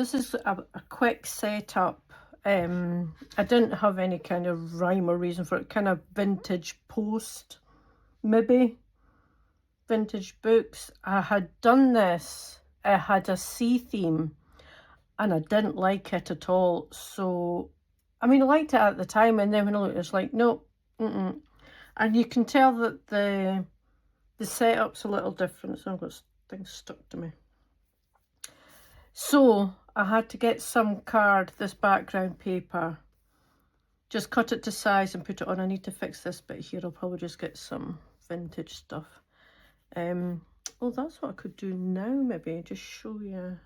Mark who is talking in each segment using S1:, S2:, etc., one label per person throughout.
S1: this is a quick setup. I didn't have any kind of rhyme or reason for it. Kind of vintage post, maybe. Vintage books. I had done this. I had a sea theme and I didn't like it at all. So, I mean, I liked it at the time, and then when I looked, it's like, nope. And you can tell that the setup's a little different. So I've got things stuck to me. So I had to get some card, this background paper, just cut it to size and put it on. I need to fix this bit here. I'll probably just get some vintage stuff. Oh, that's what I could do now, maybe, just show you.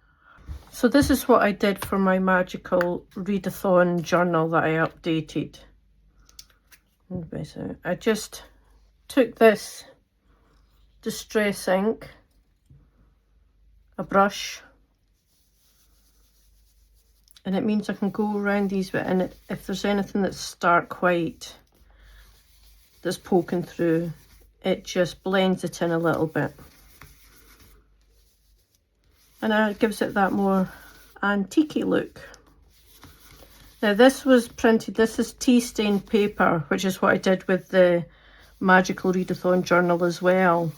S1: So this is what I did for my magical readathon journal that I updated. I just took this distress ink, a brush, and it means I can go around these bits, and if there's anything that's stark white that's poking through, it just blends it in a little bit. And it gives it that more antique-y look. Now this was printed, this is tea stained paper, which is what I did with the magical readathon journal as well.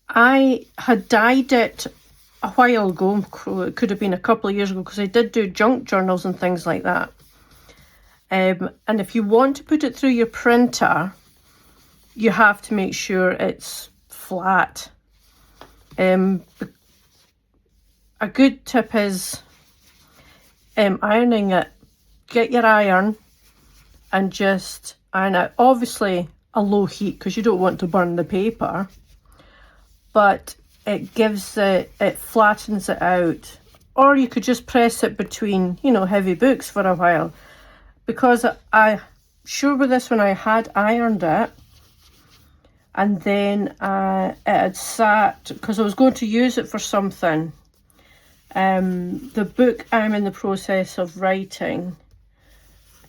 S1: I had dyed it a while ago. It could have been a couple of years ago, because I did do junk journals and things like that. And if you want to put it through your printer, you have to make sure it's flat. A good tip is ironing it. Get your iron and just iron it. Obviously a low heat, because you don't want to burn the paper, but it gives it flattens it out. Or you could just press it between, you know, heavy books for a while. Because I sure with this one I had ironed it, and then it had sat, because I was going to use it for something. The book I'm in the process of writing,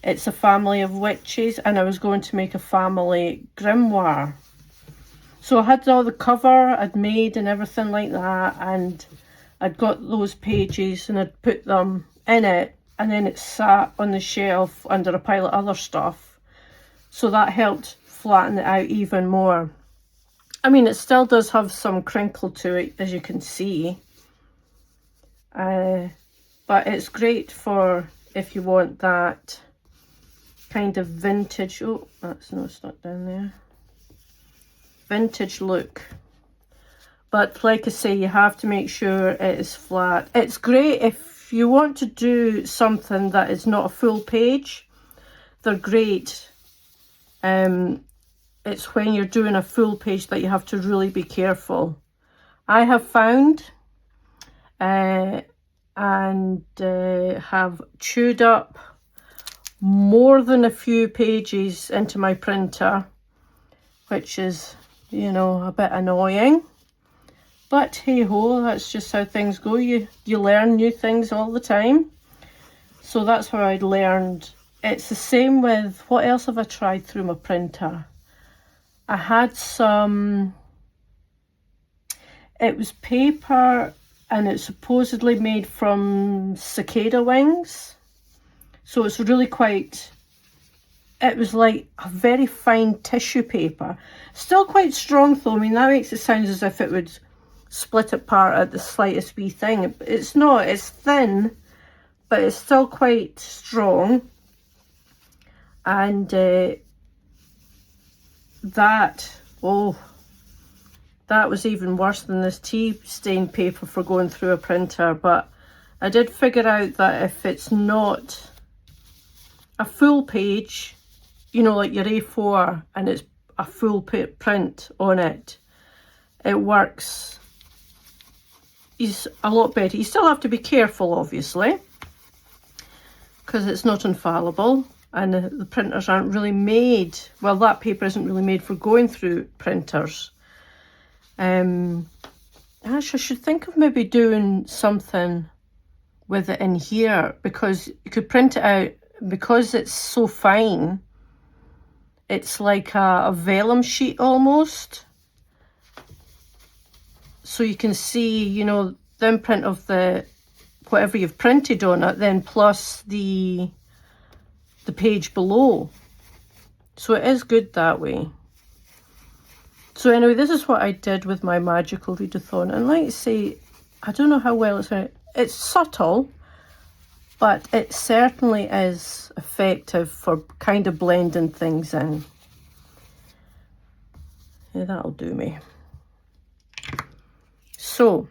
S1: it's a family of witches, and I was going to make a family grimoire. So I had all the cover I'd made and everything like that, and I'd got those pages and I'd put them in it, and then it sat on the shelf under a pile of other stuff. So that helped flatten it out even more. I mean, it still does have some crinkle to it, as you can see. But it's great for if you want that kind of vintage, oh, that's not stuck down there, vintage look. But like I say, you have to make sure it is flat. It's great if you want to do something that is not a full page. They're great. It's when you're doing a full page that you have to really be careful. I have found and have chewed up more than a few pages into my printer, which is, you know, a bit annoying. But hey ho, that's just how things go. You learn new things all the time. So that's how I learned. It's the same with, what else have I tried through my printer? I had some, it was paper, and it's supposedly made from cicada wings. So it's really quite, it was like a very fine tissue paper. Still quite strong though. I mean, that makes it sound as if it would split apart at the slightest wee thing. It's not, it's thin, but it's still quite strong. And that was even worse than this tea stained paper for going through a printer. But I did figure out that if it's not a full page, you know, like your A4, and it's a full print on it, it works. Is a lot better. You still have to be careful, obviously, because it's not infallible, and the printers aren't really made, well, that paper isn't really made for going through printers. Actually, I should think of maybe doing something with it in here, because you could print it out, because it's so fine. It's like a vellum sheet almost. So you can see, you know, the imprint of the whatever you've printed on it, then plus the page below. So it is good that way. So anyway, this is what I did with my magical readathon. And like I say, I don't know how well it's subtle, but it certainly is effective for kind of blending things in. Yeah, that'll do me. So,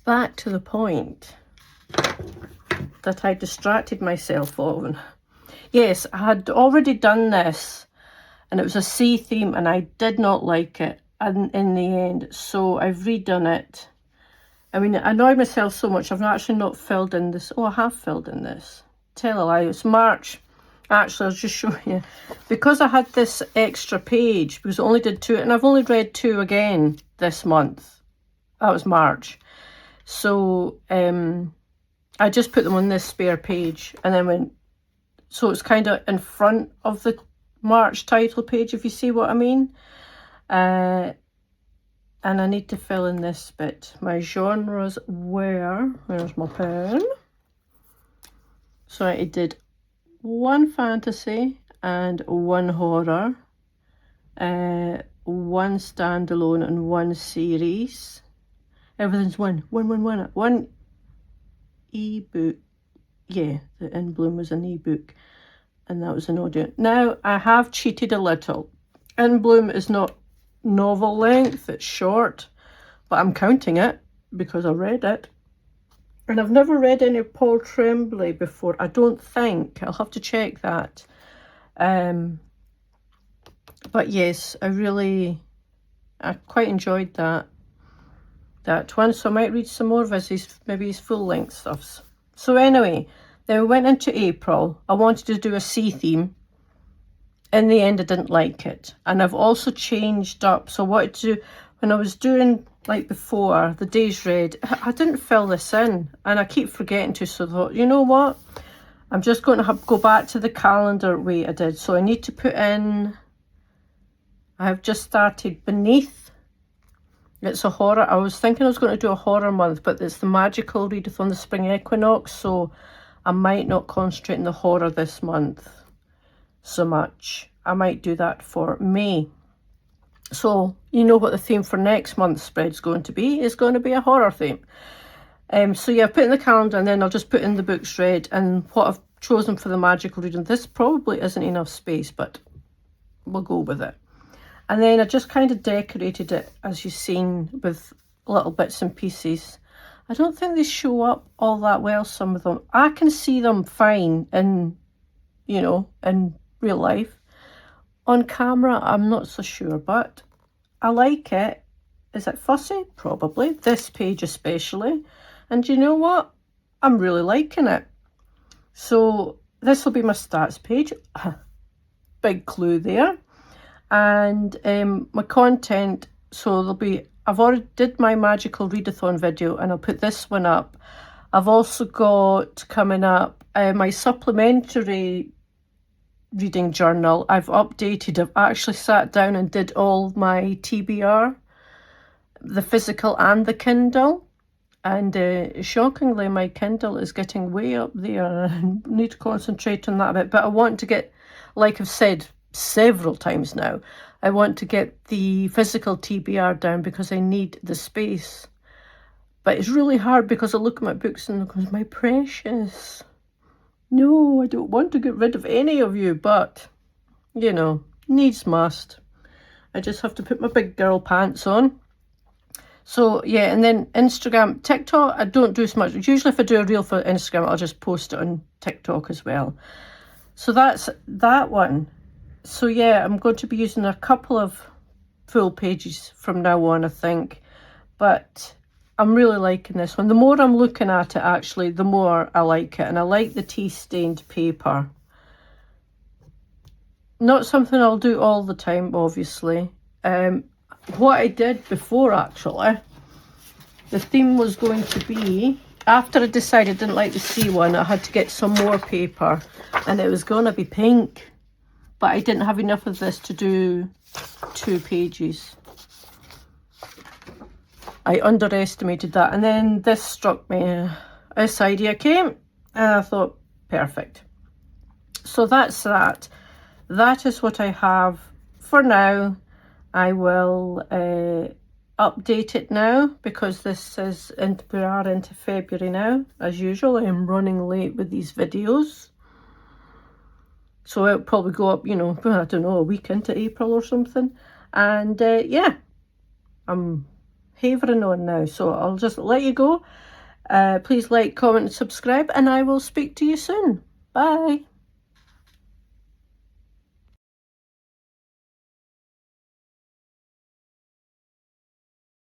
S1: back to the point that I distracted myself on. Yes, I had already done this, and it was a sea theme, and I did not like it in the end, so I've redone it. I mean, I annoyed myself so much, I've actually not filled in this. Oh, I have filled in this. Tell a lie, it's March. Actually, I'll just show you. Because I had this extra page, because I only did 2, and I've only read 2 again this month. That was March. So, I just put them on this spare page, and then went, so it's kind of in front of the March title page, if you see what I mean. And I need to fill in this bit. My genres were, where's my pen? So I did 1 fantasy and 1 horror, 1 standalone and 1 series. Everything's one ebook. Yeah, the In Bloom was an ebook, and that was an audio. Now I have cheated a little. In Bloom is not novel length, it's short, but I'm counting it because I read it. And I've never read any Paul Tremblay before, I don't think. I'll have to check that. But yes, I quite enjoyed that one, so I might read some more of maybe his full-length stuffs. So anyway, then we went into April. I wanted to do a sea theme. In the end, I didn't like it. And I've also changed up. So I wanted to do, when I was doing, like before, the days read, I didn't fill this in. And I keep forgetting to, so I thought, you know what? I'm just going to go back to the calendar way I did. So I need to put in, I have just started Beneath. It's a horror. I was thinking I was going to do a horror month, but it's the magical readathon, the spring equinox. So I might not concentrate on the horror this month so much. I might do that for May. So you know what the theme for next month's spread is going to be. It's going to be a horror theme. So yeah, I've put in the calendar, and then I'll just put in the books read and what I've chosen for the magical reading. This probably isn't enough space, but we'll go with it. And then I just kind of decorated it, as you've seen, with little bits and pieces. I don't think they show up all that well, some of them. I can see them fine in, you know, in real life. On camera, I'm not so sure, but I like it. Is it fussy? Probably. This page especially. And you know what? I'm really liking it. So this will be my stats page. Big clue there. And my content, so there'll be, I've already did my magical readathon video, and I'll put this one up. I've also got coming up my supplementary reading journal. I've updated. I've actually sat down and did all my TBR, the physical and the Kindle. And shockingly, my Kindle is getting way up there. I need to concentrate on that a bit. But I want to get, like I've said several times now, I want to get the physical TBR down because I need the space. But it's really hard because I look at my books and go, my precious. No, I don't want to get rid of any of you, but, you know, needs must. I just have to put my big girl pants on. So, yeah, and then Instagram, TikTok, I don't do so much. Usually if I do a reel for Instagram, I'll just post it on TikTok as well. So that's that one. So, yeah, I'm going to be using a couple of full pages from now on, I think. But I'm really liking this one. The more I'm looking at it, actually, the more I like it. And I like the tea-stained paper. Not something I'll do all the time, obviously. What I did before, actually, the theme was going to be, after I decided I didn't like the sea one, I had to get some more paper. And it was going to be pink. But I didn't have enough of this to do 2 pages. I underestimated that. And then this struck me. this idea came, and I thought, perfect. So that's that. That is what I have for now. I will update it now because this is we are into February now. As usual, I am running late with these videos. So it'll probably go up, you know, I don't know, a week into April or something. And yeah, I'm havering on now. So I'll just let you go. Please like, comment and subscribe, and I will speak to you soon. Bye.